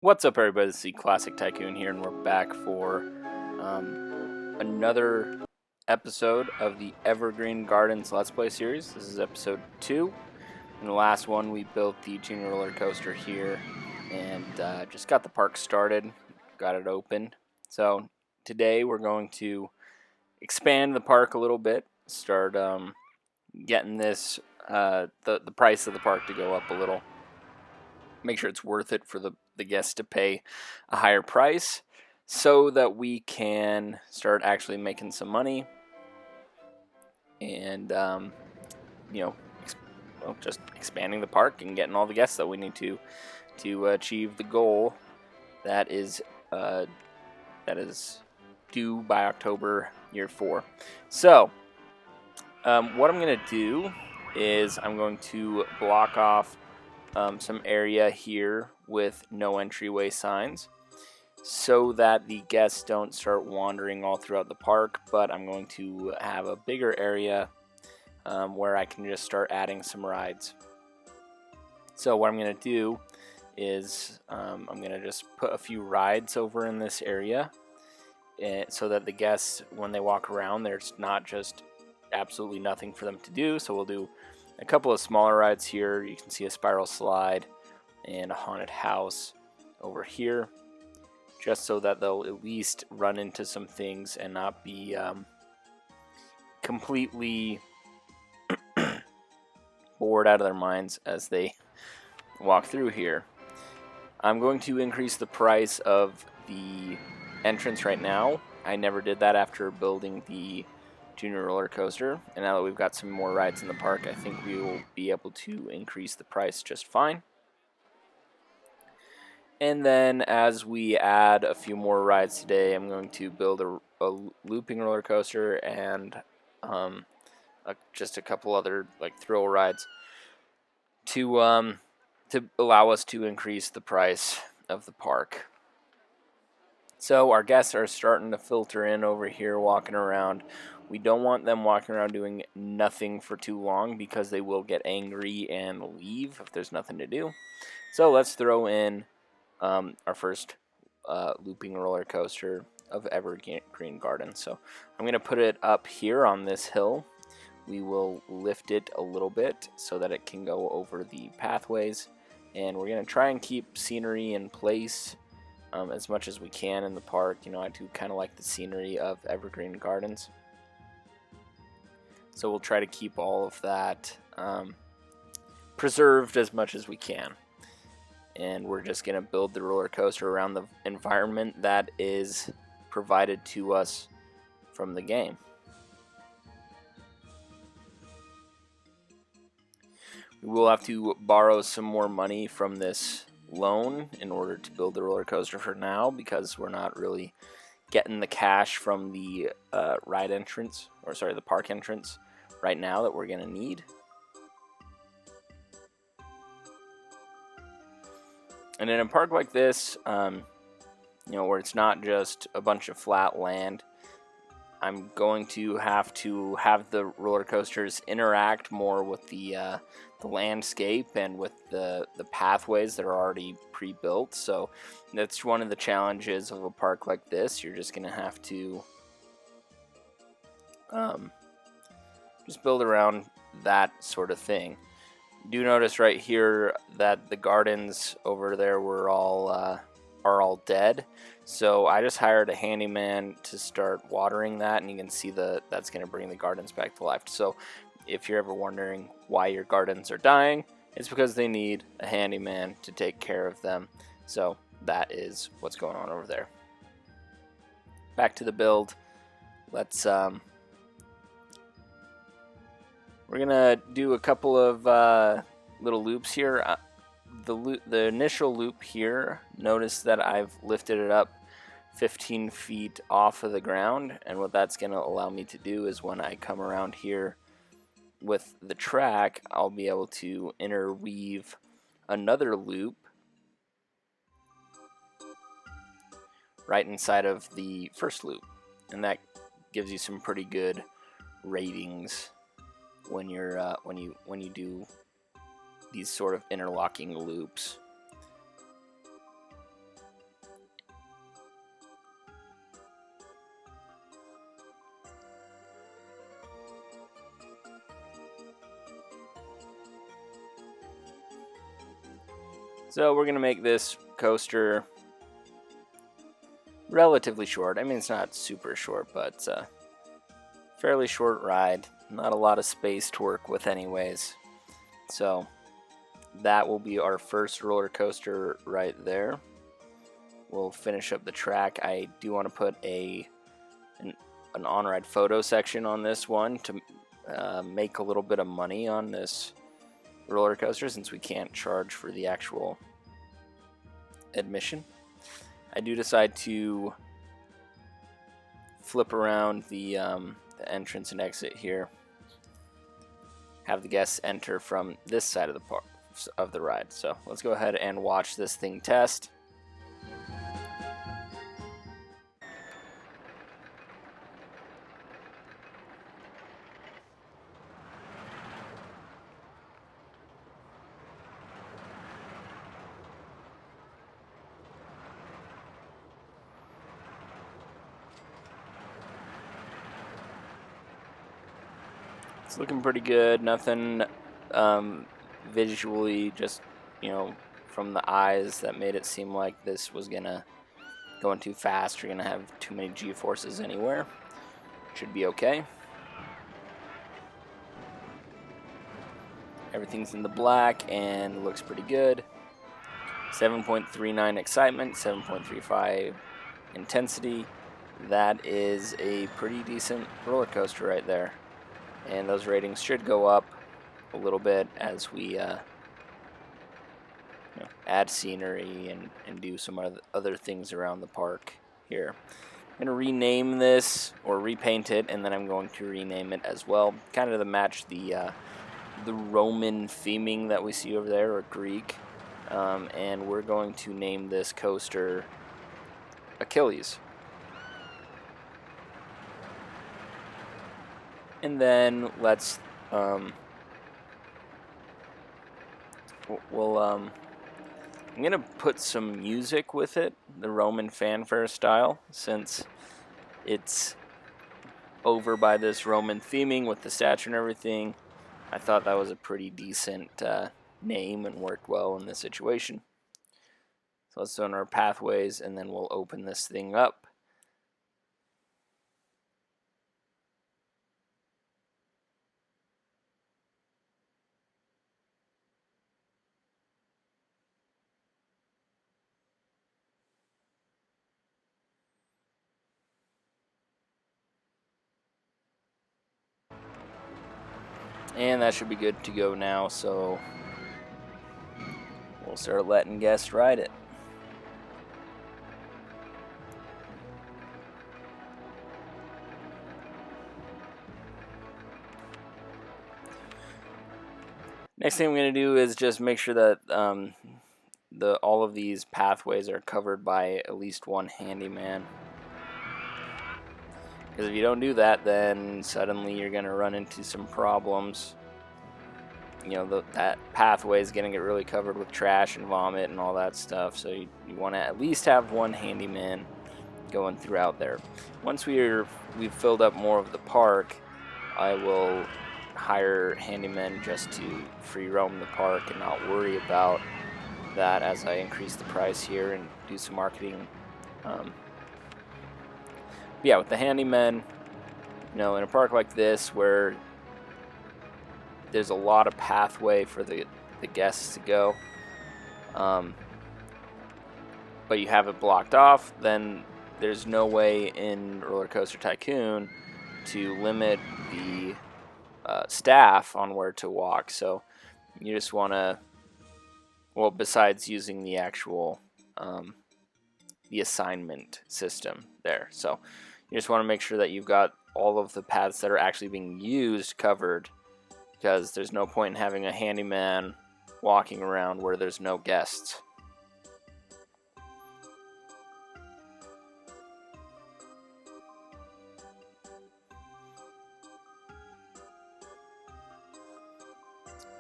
What's up, everybody? This is the Classic Tycoon here, and we're back for another episode of the Evergreen Gardens Let's Play series. This is episode 2. In the last one, we built the junior roller coaster here and just got the park started, got it open. So today we're going to expand the park a little bit, start getting this the price of the park to go up a little. Make sure it's worth it for the guests to pay a higher price so that we can start actually making some money and just expanding the park and getting all the guests that we need to achieve the goal that is due by October year 4. So what I'm going to do is I'm going to block off some area here with no entryway signs so that the guests don't start wandering all throughout the park, but I'm going to have a bigger area where I can just start adding some rides. So what I'm going to do is I'm going to just put a few rides over in this area so that the guests, when they walk around, there's not just absolutely nothing for them to do. So we'll do a couple of smaller rides here. You can see a spiral slide and a haunted house over here, just so that they'll at least run into some things and not be completely bored out of their minds as they walk through here. I'm going to increase the price of the entrance right now. I never did that after building the junior roller coaster, and now that we've got some more rides in the park, I think we will be able to increase the price just fine. And then as we add a few more rides today, I'm going to build a looping roller coaster and just a couple other like thrill rides to allow us to increase the price of the park. So our guests are starting to filter in over here, walking around. We don't want them walking around doing nothing for too long because they will get angry and leave if there's nothing to do. So let's throw in our first looping roller coaster of Evergreen Gardens. So I'm going to put it up here on this hill. We will lift it a little bit so that it can go over the pathways. And we're going to try and keep scenery in place as much as we can in the park. You know, I do kind of like the scenery of Evergreen Gardens. So we'll try to keep all of that preserved as much as we can. And we're just going to build the roller coaster around the environment that is provided to us from the game. We will have to borrow some more money from this loan in order to build the roller coaster for now, because we're not really getting the cash from the the park entrance right now that we're going to need. And in a park like this, where it's not just a bunch of flat land, I'm going to have the roller coasters interact more with the landscape and with the pathways that are already pre-built. So that's one of the challenges of a park like this. You're just going to have to just build around that sort of thing. Do notice right here that the gardens over there are all dead. So I just hired a handyman to start watering that, and you can see that's going to bring the gardens back to life. So if you're ever wondering why your gardens are dying, it's because they need a handyman to take care of them. So that is what's going on over there. Back to the build. Let's we're gonna do a couple of little loops here. The initial loop here, notice that I've lifted it up 15 feet off of the ground, and what that's going to allow me to do is when I come around here with the track, I'll be able to interweave another loop right inside of the first loop, and that gives you some pretty good ratings when you're when you do these sort of interlocking loops. So we're going to make this coaster relatively short. I mean, it's not super short, but fairly short ride. Not a lot of space to work with anyways. So that will be our first roller coaster right there. We'll finish up the track. I do want to put an on-ride photo section on this one to make a little bit of money on this roller coaster, since we can't charge for the actual admission. I do decide to flip around the entrance and exit here. Have the guests enter from this side of the park of the ride. So let's go ahead and watch this thing test. It's looking pretty good. Nothing visually, just, you know, from the eyes that made it seem like this was gonna going too fast or gonna have too many G-forces anywhere. Should be okay. Everything's in the black and looks pretty good. 7.39 excitement, 7.35 intensity. That is a pretty decent roller coaster right there. And those ratings should go up a little bit as we add scenery and do some other things around the park here. I'm going to rename this, or repaint it, and then I'm going to rename it as well, kind of to match the Roman theming that we see over there, or Greek. And we're going to name this coaster Achilles. And then let's I'm gonna put some music with it, the Roman fanfare style, since it's over by this Roman theming with the statue and everything. I thought that was a pretty decent name and worked well in this situation. So let's own our pathways, and then we'll open this thing up. And that should be good to go now, so we'll start letting guests ride it. Next thing I'm going to do is just make sure that all of these pathways are covered by at least one handyman. Because if you don't do that, then suddenly you're going to run into some problems. You know, that pathway is going to get really covered with trash and vomit and all that stuff. So you want to at least have one handyman going throughout there. Once we've filled up more of the park, I will hire handymen just to free roam the park and not worry about that as I increase the price here and do some marketing. Yeah, with the handymen, you know, in a park like this where there's a lot of pathway for the guests to go, but you have it blocked off, then there's no way in Roller Coaster Tycoon to limit the staff on where to walk. So you just want to, well, besides using the actual the assignment system there, so you just want to make sure that you've got all of the paths that are actually being used covered, because there's no point in having a handyman walking around where there's no guests.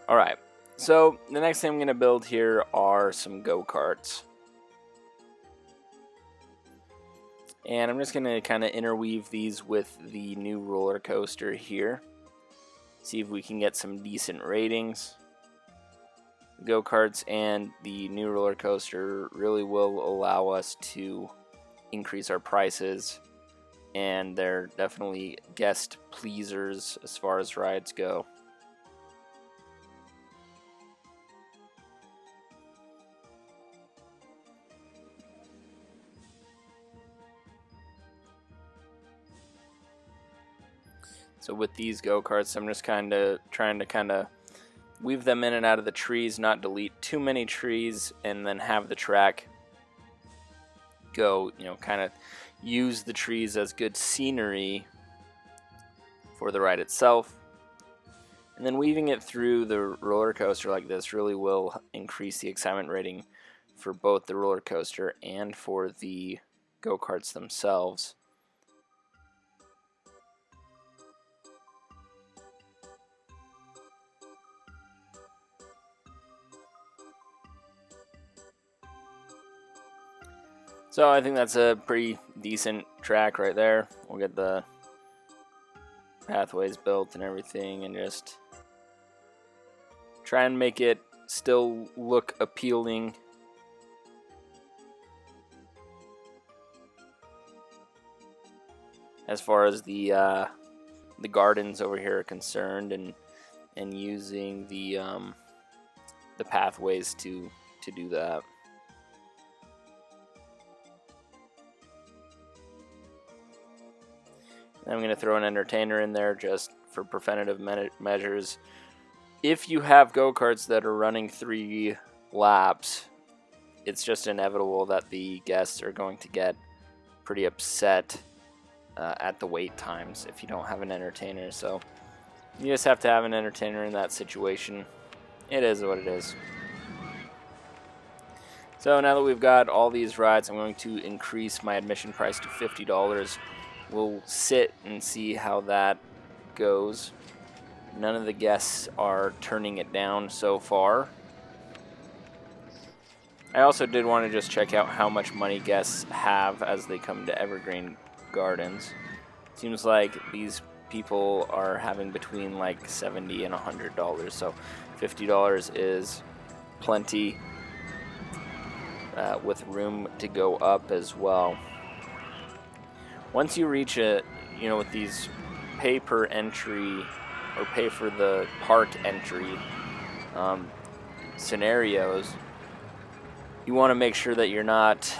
Alright, so the next thing I'm going to build here are some go-karts. And I'm just going to kind of interweave these with the new roller coaster here. See if we can get some decent ratings. go-karts and the new roller coaster really will allow us to increase our prices, and they're definitely guest pleasers as far as rides go. So with these go-karts, I'm just kind of trying to weave them in and out of the trees, not delete too many trees, and then have the track go, kind of use the trees as good scenery for the ride itself. And then weaving it through the roller coaster like this really will increase the excitement rating for both the roller coaster and for the go-karts themselves. So I think that's a pretty decent track right there. We'll get the pathways built and everything, and just try and make it still look appealing. As far as the gardens over here are concerned, and using the pathways to do that. I'm going to throw an entertainer in there just for preventative measures. If you have go-karts that are running 3 laps, it's just inevitable that the guests are going to get pretty upset at the wait times if you don't have an entertainer. So you just have to have an entertainer in that situation. It is what it is. So now that we've got all these rides, I'm going to increase my admission price to $50. We'll sit and see how that goes. None of the guests are turning it down so far. I also did want to just check out how much money guests have as they come to Evergreen Gardens. Seems like these people are having between like $70 and $100, so $50 is plenty, with room to go up as well. Once you reach with these pay per entry or pay for the park entry scenarios, you want to make sure that you're not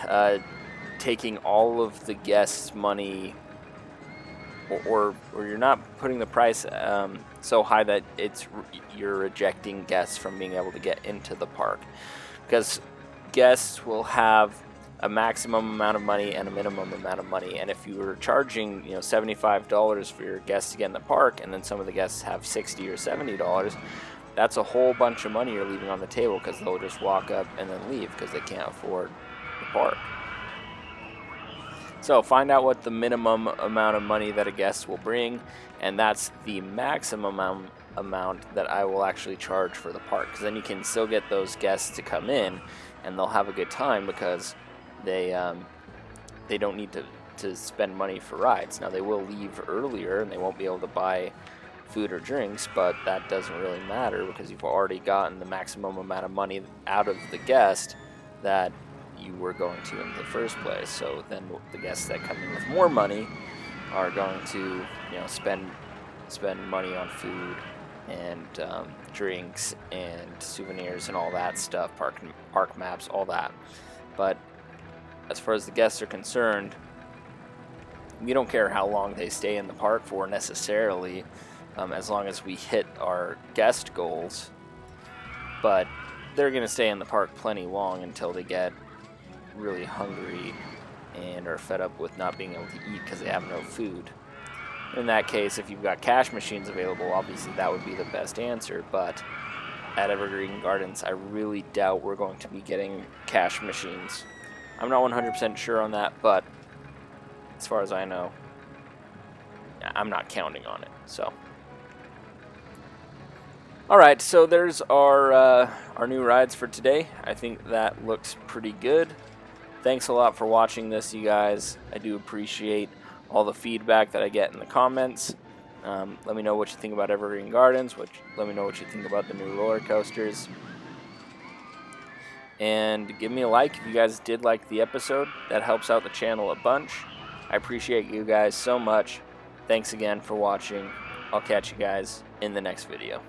taking all of the guests' money, or you're not putting the price so high that you're rejecting guests from being able to get into the park, because guests will have a maximum amount of money and a minimum amount of money, and if you were charging $75 for your guests to get in the park, and then some of the guests have $60 or $70, that's a whole bunch of money you're leaving on the table, because they'll just walk up and then leave because they can't afford the park. So find out what the minimum amount of money that a guest will bring, and that's the maximum amount that I will actually charge for the park, because then you can still get those guests to come in and they'll have a good time, because they don't need to spend money for rides. Now, they will leave earlier and they won't be able to buy food or drinks, but that doesn't really matter, because you've already gotten the maximum amount of money out of the guest that you were going to in the first place. So then the guests that come in with more money are going to spend money on food and drinks and souvenirs and all that stuff, park maps, all that. But as far as the guests are concerned, we don't care how long they stay in the park for necessarily, as long as we hit our guest goals. But they're going to stay in the park plenty long until they get really hungry and are fed up with not being able to eat because they have no food. In that case, if you've got cash machines available, obviously that would be the best answer, but at Evergreen Gardens, I really doubt we're going to be getting cash machines. I'm not 100% sure on that, but as far as I know, I'm not counting on it. So, all right, so there's our new rides for today. I think that looks pretty good. Thanks a lot for watching this, you guys. I do appreciate all the feedback that I get in the comments. Let me know what you think about Evergreen Gardens. Let me know what you think about the new roller coasters. And give me a like if you guys did like the episode. That helps out the channel a bunch. I appreciate you guys so much. Thanks again for watching. I'll catch you guys in the next video.